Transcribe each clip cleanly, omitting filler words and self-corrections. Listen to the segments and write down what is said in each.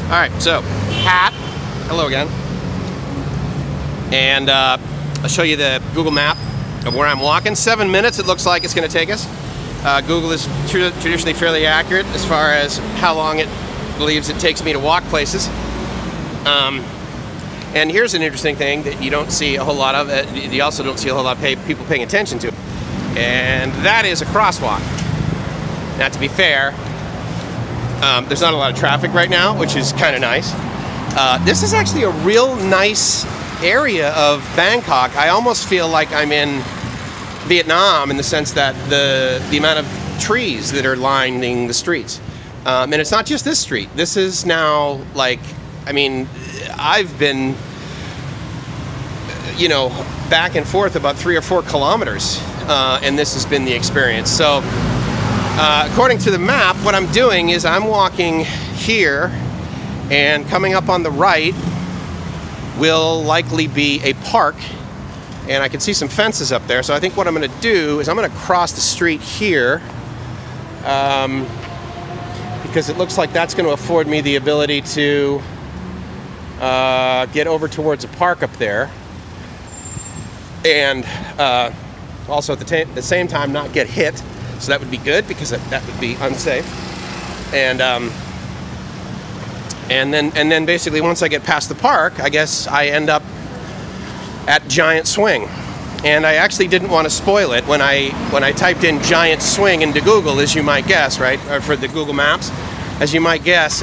All right, so hat. Hello again. And I'll show you the Google map of where I'm walking. 7 minutes it looks like it's going to take us. Google is traditionally fairly accurate as far as how long it believes it takes me to walk places. And here's an interesting thing that you don't see a whole lot of. You also don't see a whole lot of people paying attention to. And that is a crosswalk. Now, to be fair, there's not a lot of traffic right now, which is kind of nice. This is actually a real nice area of Bangkok. I almost feel like I'm in Vietnam in the sense that the amount of trees that are lining the streets. And it's not just this street. This is now like, I mean, I've been, you know, back and forth about 3 or 4 kilometers, and this has been the experience. So, according to the map, what I'm doing is I'm walking here, and coming up on the right will likely be a park, and I can see some fences up there. So I think what I'm going to do is I'm going to cross the street here, because it looks like that's going to afford me the ability to get over towards a park up there, and also at the same time not get hit. So that would be good, because that would be unsafe. And then basically once I get past the park, I guess I end up at Giant Swing. And I actually didn't want to spoil it when I typed in Giant Swing into Google, as you might guess, right? Or for the Google Maps, as you might guess,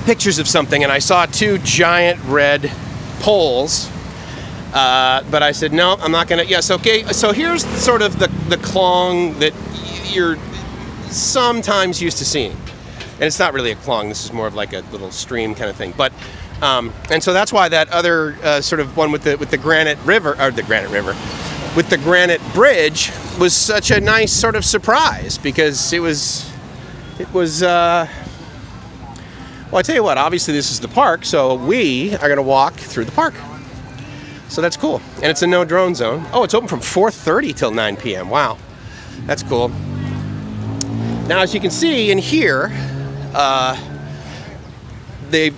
pictures of something, and I saw 2 giant red poles. But I said, no, I'm not gonna, yes, okay, so here's sort of the klong that you're sometimes used to seeing. And it's not really a klong, this is more of like a little stream kind of thing. But, and so that's why that other sort of one with the granite river, or the granite river, with the granite bridge was such a nice sort of surprise, because it was, well, I tell you what, obviously this is the park, so we are gonna walk through the park. So that's cool. And it's a no drone zone. Oh, it's open from 4:30 till 9 p.m. Wow. That's cool. Now, as you can see in here, they've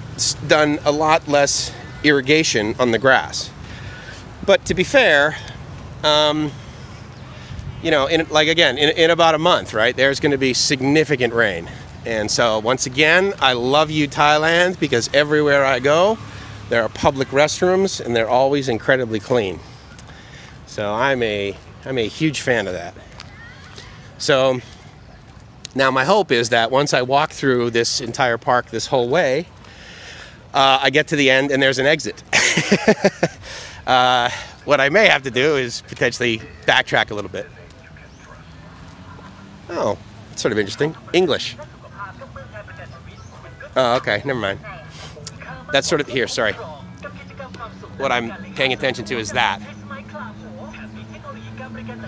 done a lot less irrigation on the grass. But to be fair, you know, in about a month, right, there's going to be significant rain. And so, once again, I love you, Thailand, because everywhere I go, there are public restrooms, and they're always incredibly clean. So I'm a huge fan of that. So now my hope is that once I walk through this entire park this whole way, I get to the end and there's an exit. What I may have to do is potentially backtrack a little bit. Oh, that's sort of interesting. English. Oh, okay, never mind. That's sort of, here, sorry. What I'm paying attention to is that.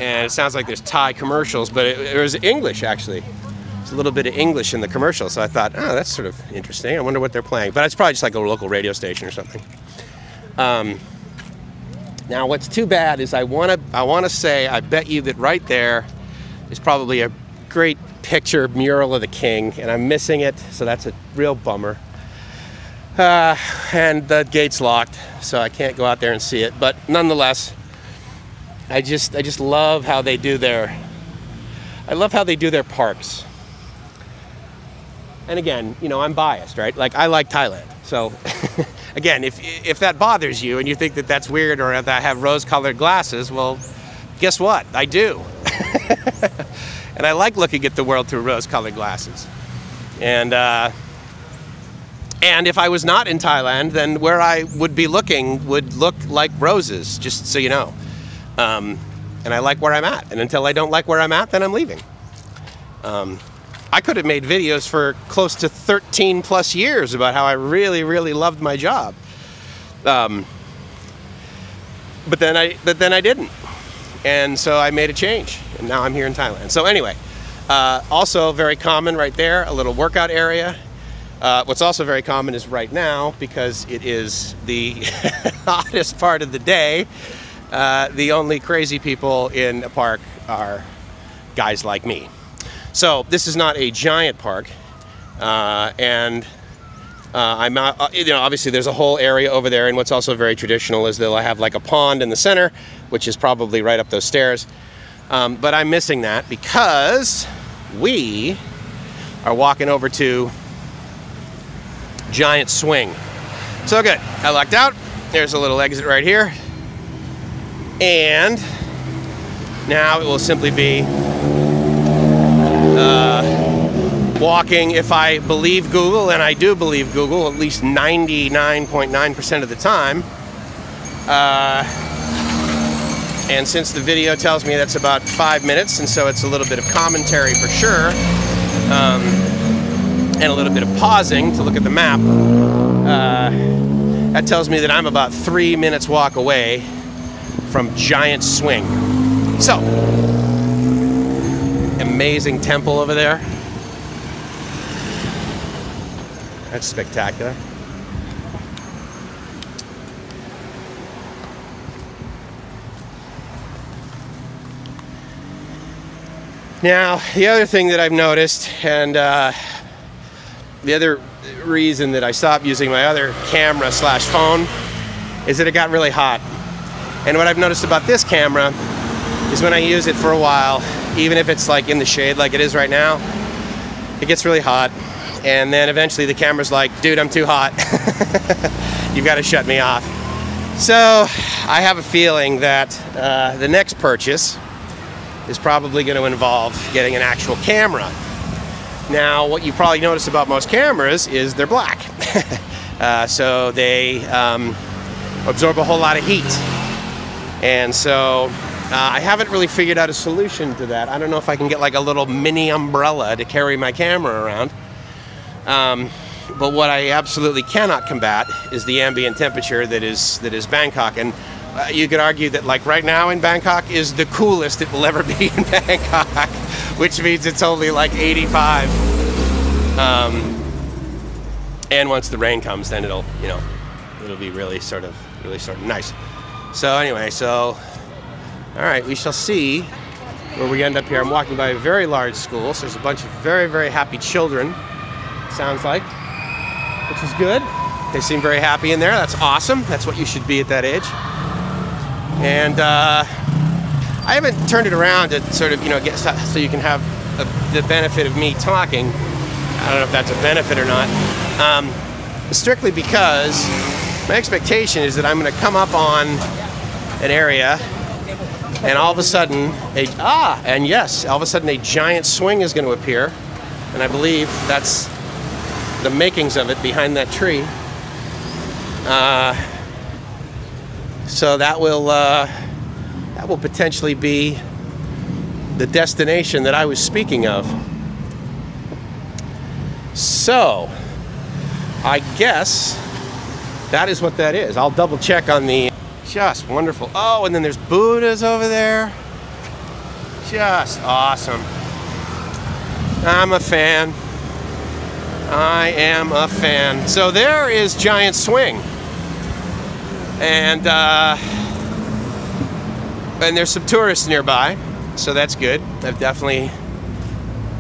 And it sounds like there's Thai commercials, but it was English, actually. There's a little bit of English in the commercial, so I thought, oh, that's sort of interesting. I wonder what they're playing. But it's probably just like a local radio station or something. Now, what's too bad is I want to say, I bet you that right there is probably a great picture mural of the king, and I'm missing it, so that's a real bummer. And the gate's locked, so I can't go out there and see it. But nonetheless, I just love how they do their parks. And again, you know, I'm biased, right? Like, I like Thailand. So again, if that bothers you and you think that that's weird, or if I have rose-colored glasses, well, guess what? I do. And I like looking at the world through rose-colored glasses. And if I was not in Thailand, then where I would be looking would look like roses, just so you know. And I like where I'm at. And until I don't like where I'm at, then I'm leaving. I could have made videos for close to 13 plus years about how I really, really loved my job. But then I didn't. And so I made a change. And now I'm here in Thailand. So anyway, also very common right there, a little workout area. What's also very common is right now, because it is the hottest part of the day, the only crazy people in a park are guys like me. So this is not a giant park. I'm out, you know, obviously there's a whole area over there, and what's also very traditional is they'll have like a pond in the center, which is probably right up those stairs. But I'm missing that because we are walking over to Giant Swing. So good, I lucked out. There's a little exit right here. And now it will simply be walking, if I believe Google, and I do believe Google at least 99.9% of the time. And since the video tells me that's about 5 minutes, and so it's a little bit of commentary for sure, and a little bit of pausing to look at the map, that tells me that I'm about 3 minutes walk away from Giant Swing. So, amazing temple over there. That's spectacular. Now, the other thing that I've noticed, and the other reason that I stopped using my other camera slash phone, is that it got really hot. And what I've noticed about this camera is when I use it for a while, even if it's like in the shade like it is right now, it gets really hot. And then eventually the camera's like, dude, I'm too hot. You've got to shut me off. So I have a feeling that the next purchase is probably going to involve getting an actual camera. Now, what you probably notice about most cameras is they're black. So they absorb a whole lot of heat. And so I haven't really figured out a solution to that. I don't know if I can get like a little mini umbrella to carry my camera around. But what I absolutely cannot combat is the ambient temperature that is Bangkok. And you could argue that like right now in Bangkok is the coolest it will ever be in Bangkok, which means it's only like 85. And once the rain comes, then it'll be really sort of nice. So anyway, all right, we shall see where we end up here. I'm walking by a very large school, so there's a bunch of very, very happy children, sounds like, which is good. They seem very happy in there. That's awesome. That's what you should be at that age. And I haven't turned it around to sort of, get so you can have the benefit of me talking. I don't know if that's a benefit or not. Strictly because my expectation is that I'm going to come up on an area, and all of a sudden, all of a sudden a giant swing is going to appear, and I believe that's the makings of it behind that tree. So that will potentially be the destination that I was speaking of. So I guess that is what that is. I'll double check on the. Just wonderful. Oh, and then there's Buddhas over there. Just awesome. I'm a fan. I am a fan. So there is Giant Swing. And there's some tourists nearby, so that's good. I've definitely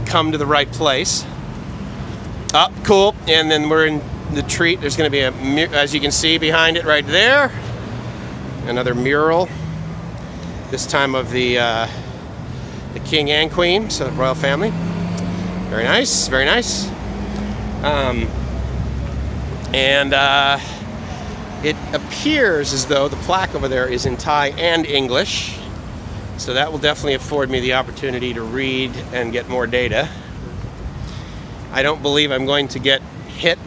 come to the right place. Oh, cool. And then we're in the treat. There's going to be as you can see behind it right there, another mural. This time of the king and queen, so the royal family. Very nice, very nice. It appears as though the plaque over there is in Thai and English, so that will definitely afford me the opportunity to read and get more data. I don't believe I'm going to get hit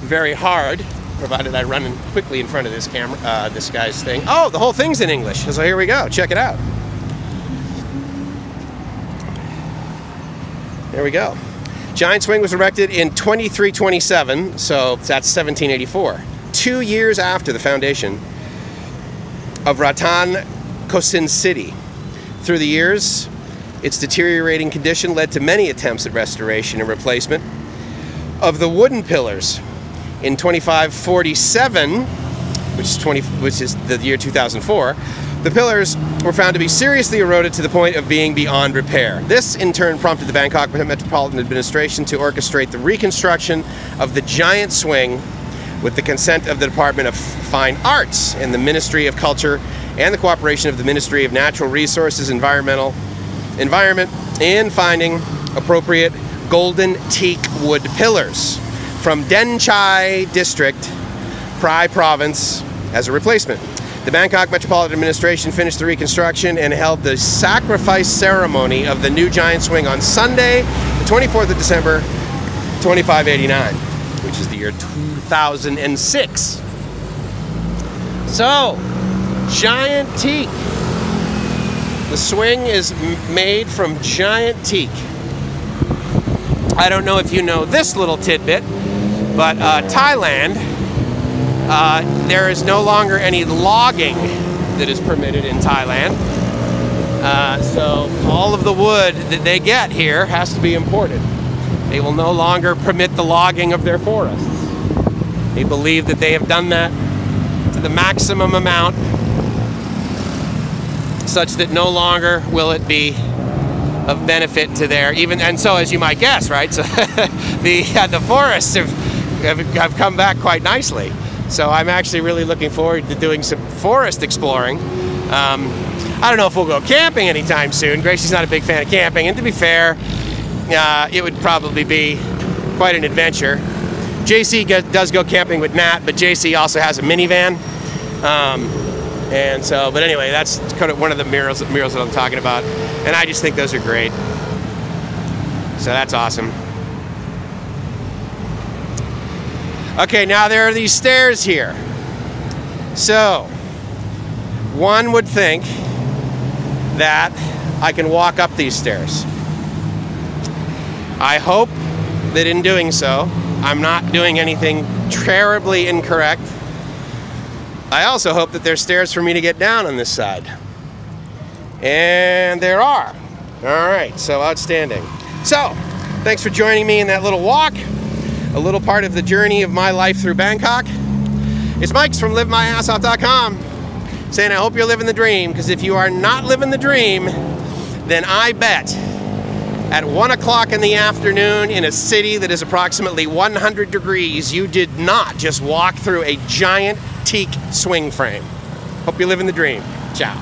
very hard, provided I run quickly in front of this camera, this guy's thing. Oh, the whole thing's in English, so here we go, check it out. There we go. Giant Swing was erected in 2327, so that's 1784. 2 years after the foundation of Ratan Kosin City. Through the years, its deteriorating condition led to many attempts at restoration and replacement of the wooden pillars. In 2547, which is the year 2004, The pillars were found to be seriously eroded to the point of being beyond repair. This, in turn, prompted the Bangkok Metropolitan Administration to orchestrate the reconstruction of the giant swing with the consent of the Department of Fine Arts and the Ministry of Culture and the cooperation of the Ministry of Natural Resources, Environment, and finding appropriate golden teak wood pillars from Den Chai District, Phra Province, as a replacement. The Bangkok Metropolitan Administration finished the reconstruction and held the sacrifice ceremony of the new giant swing on Sunday, the 24th of December, 2589, which is the year 2006. So, giant teak. The swing is made from giant teak. I don't know if you know this little tidbit, but Thailand, there is no longer any logging that is permitted in Thailand. So all of the wood that they get here has to be imported. They will no longer permit the logging of their forests. They believe that they have done that to the maximum amount, such that no longer will it be of benefit to their, and so as you might guess, right? So the forests have come back quite nicely. So I'm actually really looking forward to doing some forest exploring. I don't know if we'll go camping anytime soon. Gracie's not a big fan of camping, and to be fair, it would probably be quite an adventure. JC does go camping with Nat, but JC also has a minivan. And so, but anyway, that's kind of one of the murals that I'm talking about. And I just think those are great. So that's awesome. Okay, now there are these stairs here. So, one would think that I can walk up these stairs. I hope that in doing so, I'm not doing anything terribly incorrect. I also hope that there's stairs for me to get down on this side. And there are. All right, so outstanding. So, thanks for joining me in that little walk, a little part of the journey of my life through Bangkok. It's Mike's from LiveMyAssOff.com saying I hope you're living the dream, because if you are not living the dream, then I bet at 1 o'clock in the afternoon in a city that is approximately 100 degrees, you did not just walk through a giant teak swing frame. Hope you're living the dream. Ciao.